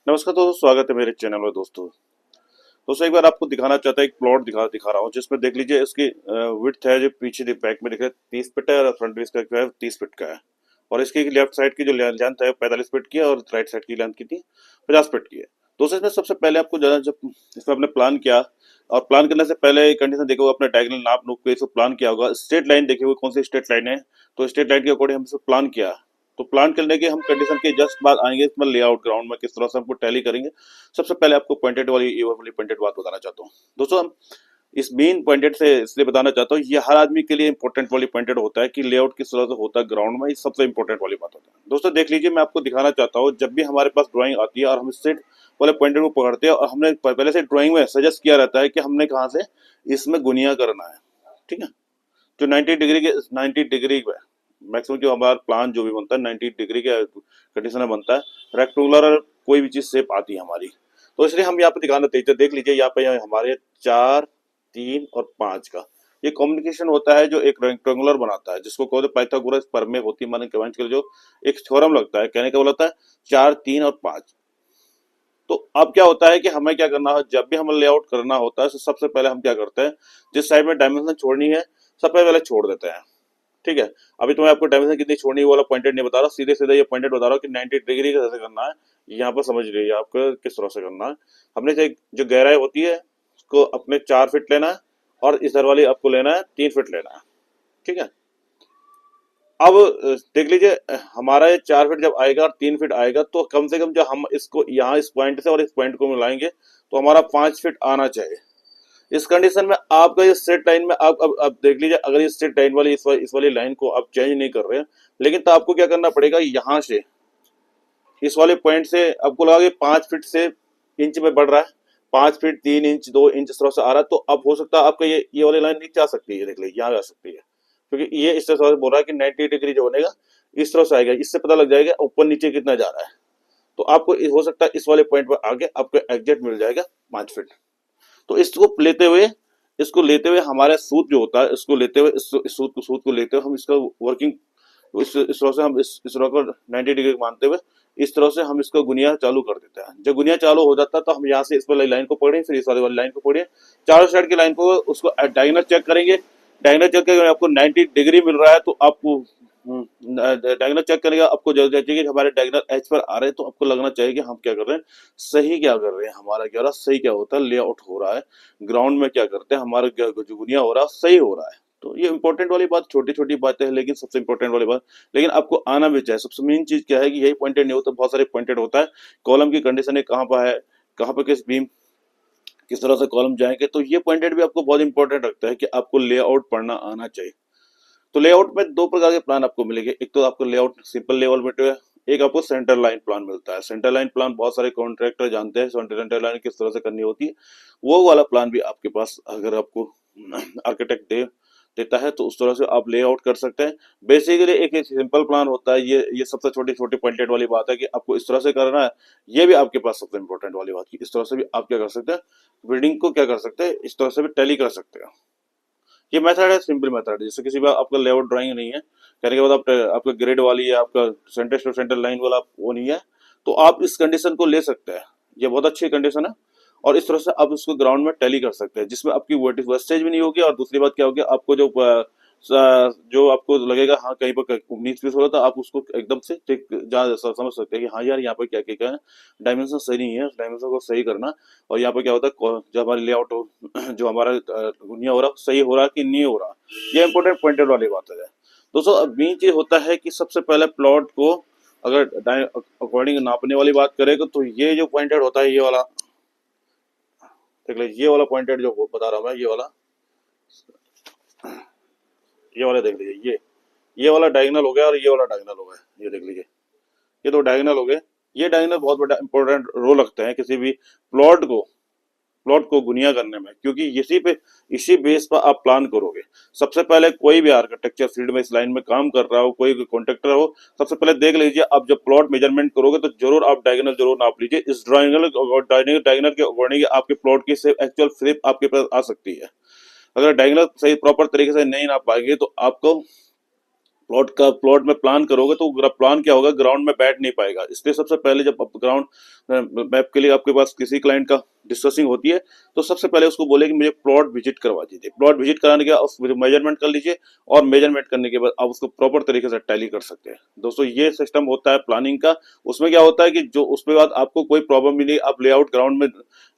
नमस्कार दोस्तों, स्वागत है मेरे चैनल में। दोस्तों एक बार आपको दिखाना चाहता है, एक प्लॉट दिखा रहा हूँ जिसमें देख लीजिए इसकी विड्थ है जो पीछे बैक में दिख रहा है 30 फीट है, और फ्रंट में इसका क्या है 30 फीट का है। और इसकी लेफ्ट साइड की जो लेंथ है 45 फीट की है, और राइट साइड की लेंथ कितनी 50 फीट की है। दोस्तों इसमें सबसे पहले आपको जब इसमें आपने प्लान किया, और प्लान करने से पहले कंडीशन देखो, अपने डायगोनल नाप नूप के इसको प्लान किया होगा। स्ट्रेट लाइन देखिए हुए कौन सी स्ट्रेट लाइन है, तो स्ट्रेट लाइन के अकॉर्डिंग हमसे प्लान किया। तो प्लान करने के हम कंडीशन के जस्ट बाद आएंगे इसमें लेआउट ग्राउंड में किस तरह से हमको टैली करेंगे। सबसे पहले आपको पॉइंटेड वाली ये वाली पॉइंटेड बात बताना चाहता हूँ। दोस्तों हम इस मेन पॉइंटेड से इसलिए बताना चाहता हूँ, ये हर आदमी के लिए इंपॉर्टेंट वाली पॉइंटेड होता है कि लेआउट किस तरह से होता है ग्राउंड में, ये सबसे इंपॉर्टेंट वाली बात होता है। दोस्तों देख लीजिए, मैं आपको दिखाना चाहता हूँ, जब भी हमारे पास ड्राइंग आती है और हम इससे वाले पॉइंटेड को पकड़ते हैं, और हमने पहले से ड्राइंग में सजेस्ट किया रहता है कि हमने कहाँ से इसमें गुनिया करना है। ठीक है, जो 90 डिग्री में मैक्सिमम जो हमारा प्लान जो भी बनता है 90 डिग्री के कंडीशन में बनता है। रेक्टेंगुलर कोई भी चीज शेप आती है हमारी, तो इसलिए हम यहाँ पे दिखाना देते हैं। देख लीजिए यहाँ पे हमारे 4, 3 और 5 का ये कॉम्बिनेशन होता है जो एक रेक्टेंगुलर बनाता है, जिसको कहते हैं पाइथागोरस प्रमेय होती है। माने कमेंट के जो एक थ्योरम लगता है, कहने का बोला था 4, 3 और 5। तो अब क्या होता है कि हमें क्या करना है, जब भी हमें लेआउट करना होता है तो सबसे पहले हम क्या करते हैं, जिस साइड में डायमेंशन छोड़नी है सबसे पहले छोड़ देते हैं। ठीक है, अभी तो मैं आपको डायमेंशन कितनी छोड़नी है वाला पॉइंटेड नहीं बता रहा, सीधे सीधे ये पॉइंटेड बता रहा हूँ कि 90 डिग्री कैसे करना है। यहाँ पर समझ लीजिए आपको किस तरह से करना है। हमने जो गहराई होती है उसको अपने 4 फीट लेना है, और इधर वाली आपको लेना है 3 फीट लेना है। ठीक है, अब देख लीजिए हमारा ये 4 फीट जब आएगा और 3 फीट आएगा, तो कम से कम जब हम इसको यहाँ इस पॉइंट से और इस पॉइंट को मिलाएंगे तो हमारा 5 फीट आना चाहिए। इस कंडीशन में आपका ये स्ट्रेट लाइन में आप अब देख लीजिए, अगर ये स्ट्रेट लाइन वाली इस वाली लाइन को आप चेंज नहीं कर रहे हैं, लेकिन तो आपको क्या करना पड़ेगा, यहाँ से इस वाले पॉइंट से आपको लगा कि 5 फीट से इंच में बढ़ रहा है, 5 फीट 3 इंच 2 इंच इस तरह से आ रहा है, तो अब हो सकता है आपका ये वाली लाइन नीचे आ सकती है। देख लीजिए यहाँ आ सकती है, क्योंकि ये इस तरह से बोल रहा है कि 90 डिग्री जो बनेगा इस तरह से आएगा। इससे पता लग जाएगा ऊपर नीचे कितना जा रहा है। तो आपको हो सकता है इस वाले पॉइंट पर आगे आपको एग्जैक्ट मिल जाएगा 5 फीट। तो इसको लेते हुए हमारा सूत जो होता है, इसको लेते हुए इस सूत को लेते हुए हम इसका वर्किंग इस तरह से हम इस तरह को 90 डिग्री मानते हुए इस तरह से हम इसका गुनिया चालू कर देते हैं। जब गुनिया चालू हो जाता है तो हम यहाँ से इस वाली लाइन को पढ़े, फिर इस वाली लाइन को पढ़े, चारों साइड की लाइन को उसको डायगोनल चेक करेंगे। डायगोनल चेक करके आपको 90 डिग्री मिल रहा है, तो आपको डायगोनल चेक करेगा, आपको जब चाहिए कि हमारे डायगोनल एच पर आ रहे हैं, तो आपको लगना चाहिए कि हम क्या कर रहे हैं, सही क्या कर रहे हैं, हमारा क्या हो रहा है, सही क्या होता है, लेआउट हो रहा है ग्राउंड में, क्या करते हैं हमारा जो गुनिया हो रहा है सही हो रहा है। तो ये इंपॉर्टेंट वाली बात, छोटी छोटी बातें हैं लेकिन सबसे इंपॉर्टेंट वाली बात, लेकिन आपको आना भी चाहिए। सबसे मेन चीज क्या है कि यही पॉइंटेड नहीं होता, बहुत सारे पॉइंटेड होता है। कॉलम की कंडीशन है कहाँ पर है, कहाँ पे किस बीम किस तरह से कॉलम जाएंगे, तो ये पॉइंटेड भी आपको बहुत इंपॉर्टेंट रखता है कि आपको लेआउट पढ़ना आना चाहिए। तो लेआउट में दो प्रकार के प्लान आपको मिलेंगे, एक तो आपको लेआउट सिंपल लेवल में है, एक आपको सेंटर लाइन प्लान मिलता है। सेंटर लाइन प्लान बहुत सारे कॉन्ट्रैक्टर जानते हैं सेंटर लाइन किस तरह से करनी होती है। वो वाला प्लान भी आपके पास अगर आपको आर्किटेक्ट देता है तो उस तरह से आप लेआउट कर सकते हैं। बेसिकली एक सिंपल प्लान होता है, ये सबसे छोटी छोटी पॉइंटेड वाली बात है कि आपको इस तरह से करना है। ये भी आपके पास सबसे इंपॉर्टेंट वाली बात की इस तरह से भी आप क्या कर सकते हैं, बिल्डिंग को क्या कर सकते हैं, इस तरह से भी टैली कर सकते हैं। ये मेथड है, सिंपल मेथड है। जैसे किसी बार आपका लेआउट ड्राइंग नहीं है, कहने के बाद आपका ग्रेड वाली है, आपका सेंटर टू सेंटर लाइन वाला वो नहीं है, तो आप इस कंडीशन को ले सकते हैं। ये बहुत अच्छी कंडीशन है, और इस तरह से आप उसको ग्राउंड में टैली कर सकते हैं, जिसमें आपकी वेस्टेज भी नहीं होगी। और दूसरी बात क्या होगी, आपको जो आपको लगेगा हाँ कहीं पर उन्नीस बीस हो रहा था, आप उसको एकदम से ठीक समझ सकते हैं कि हाँ यार यहाँ पर क्या क्या है, डायमेंशन सही नहीं है, डायमेंशन को सही करना। और यहाँ पे क्या होता है, जब हमारी लेआउट हो जो हमारा दुनिया हो रहा सही हो रहा कि नहीं हो रहा, ये इंपॉर्टेंट पॉइंटेड वाली बात है। दोस्तों अब मेन चीज होता है कि सबसे पहले प्लॉट को अगर अकॉर्डिंग नापने वाली बात करें तो ये जो पॉइंटेड होता है, ये वाला देख लीजिए, ये वाला पॉइंटेड जो बता रहा हूँ मैं, ये वाला देख लीजिए, ये वाला डायगोनल हो गया और ये वाला डायगोनल हो गया। ये देख लीजिए, ये दो डायगोनल हो गए। ये डायगोनल बहुत बड़ा इंपॉर्टेंट रोल रखते हैं किसी भी प्लॉट को गुनिया करने में, क्योंकि इसी बेस पर आप प्लान करोगे। सबसे पहले कोई भी आर्किटेक्चर फील्ड में इस लाइन में काम कर रहा हो, कोई भी कॉन्ट्रैक्टर हो, सबसे पहले देख लीजिए आप जब प्लॉट मेजरमेंट करोगे तो जरूर आप डायगोनल जरूर नाप लीजिए। इस डायगोनल के अकॉर्डिंग आपके प्लॉट की एक्चुअल शेप आपके पास आ सकती है। अगर डायगोनल सही प्रॉपर तरीके से नहीं नाप पाएंगे तो आपको प्लॉट में प्लान करोगे तो प्लान क्या होगा, ग्राउंड में बैठ नहीं पाएगा। इसलिए सबसे पहले जब ग्राउंड मैप के लिए आपके पास किसी क्लाइंट का डिस्कसिंग होती है तो सबसे पहले उसको बोले कि मुझे प्लॉट विजिट करवा दीजिए। प्लॉट विजिट कराने के बाद उसको मेजरमेंट कर लीजिए, और मेजरमेंट करने के बाद आप उसको प्रॉपर तरीके से टैली कर सकते हैं। दोस्तों ये सिस्टम होता है प्लानिंग का। उसमें क्या होता है कि जो उसके बाद आपको कोई प्रॉब्लम भी नहीं, आप लेआउट ग्राउंड में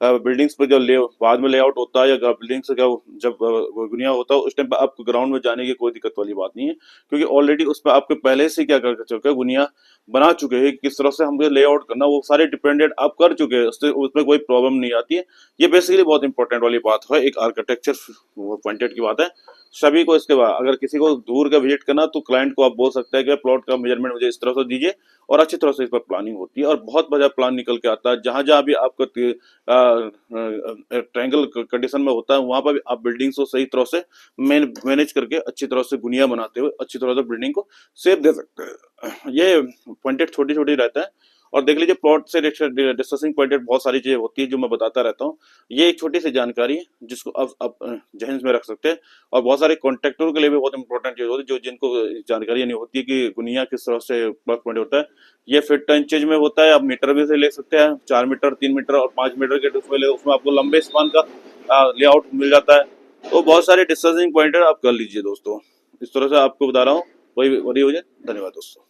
बिल्डिंग्स पे जो बाद में लेआउट होता है या बिल्डिंग से क्या जब गुनिया होता है उस टाइम पे आपको ग्राउंड में जाने की कोई दिक्कत वाली बात नहीं है, क्योंकि ऑलरेडी उस पर आपके पहले से क्या कर चुके हैं, गुनिया बना चुके हैं किस तरह से हमें लेआउट करना, वो सारे डिपेंडेंट आप कर चुके हैं, उससे उसमें कोई प्रॉब्लम नहीं आती है। ये बेसिकली बहुत इंपॉर्टेंट वाली बात है, एक आर्किटेक्चर पॉइंटेड की बात है सभी को। इसके बाद अगर किसी को दूर का विजिट करना तो क्लाइंट को आप बोल सकते हैं कि प्लॉट का मेजरमेंट मुझे इस तरह से दीजिए, और अच्छी तरह से इस पर प्लानिंग होती है और बहुत बढ़िया प्लान निकल के आता है। जहां जहां भी आपका ट्रायंगल कंडीशन में होता है वहां पर भी आप बिल्डिंग्स को सही तरह से मैनेज करके अच्छी तरह से गुनिया बनाते हुए अच्छी तरह से बिल्डिंग को शेप दे सकते हैं। ये पॉइंटेड छोटी छोटी रहता है। और देख लीजिए प्लॉट से डिस्कसिंग पॉइंटेड बहुत सारी चीजें होती है जो मैं बताता रहता हूँ। ये एक छोटी सी जानकारी है जिसको आप जहन में रख सकते हैं। और बहुत सारे कॉन्ट्रैक्टरों के लिए भी बहुत इंपॉर्टेंट चीज होती है जो जिनको जानकारी नहीं होती है कि गुनिया किस तरह से प्लस पॉइंट होता है। ये फीट इंचेज में होता है, आप मीटर भी से ले सकते हैं, 4 मीटर, 3 मीटर और 5 मीटर के उसमें आपको लंबे स्पान का लेआउट मिल जाता है। तो बहुत सारे डिस्कसिंग पॉइंट आप कर लीजिए दोस्तों। इस तरह से आपको बता रहा हूँ, वही वही हो जाए। धन्यवाद दोस्तों।